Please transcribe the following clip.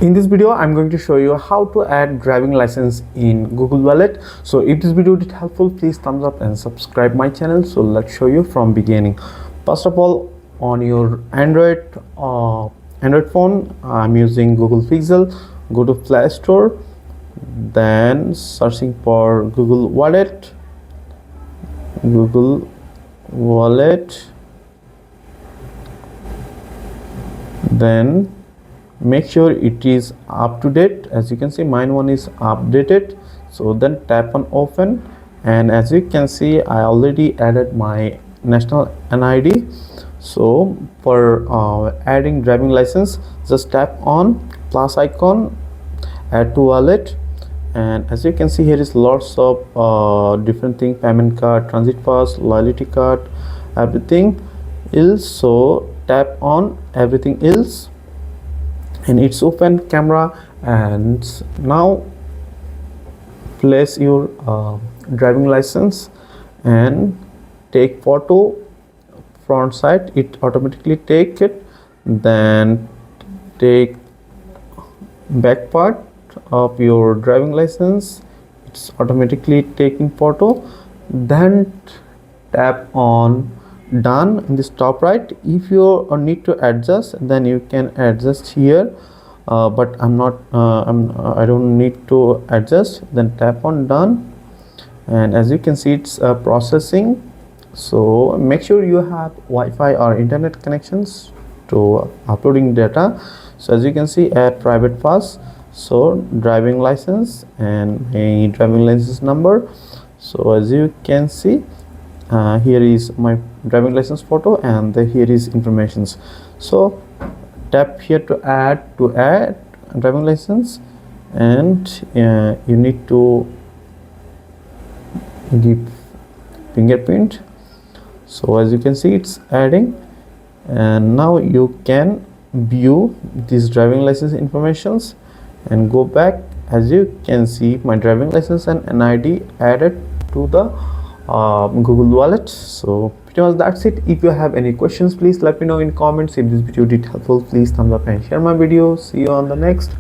In this video, I'm going to show you how to add driving license in Google Wallet. So if this video did helpful, please thumbs up and subscribe my channel. So let's show you from beginning. First of all, on your Android phone, I'm using Google Pixel. Go to Play Store, then searching for Google Wallet, then make sure it is up to date. As you can see, mine one is updated. So then tap on open, and as you can see, I already added my national NID. So for adding driving license, just tap on plus icon, add to wallet, and as you can see, here is lots of different thing: payment card, transit pass, loyalty card, everything else. So tap on everything else, and it's open camera. And now place your driving license and take photo front side, it automatically take it. Then take back part of your driving license, it's automatically taking photo. Then tap on done in this top right. If you need to adjust, then you can adjust here, but I don't need to adjust. Then tap on done, and as you can see, it's processing. So make sure you have Wi-Fi or internet connections to uploading data. So as you can see, add private pass, so driving license and a driving license number. So as you can see, here is my driving license photo, and here is informations. So tap here to add driving license, and you need to give fingerprint. So as you can see, it's adding, and now you can view these driving license informations and go back. As you can see, my driving license and NID added to the Google Wallet. So pretty much that's it. If you have any questions, please let me know in comments. If this video did helpful, please thumbs up and share my video. See you on the next.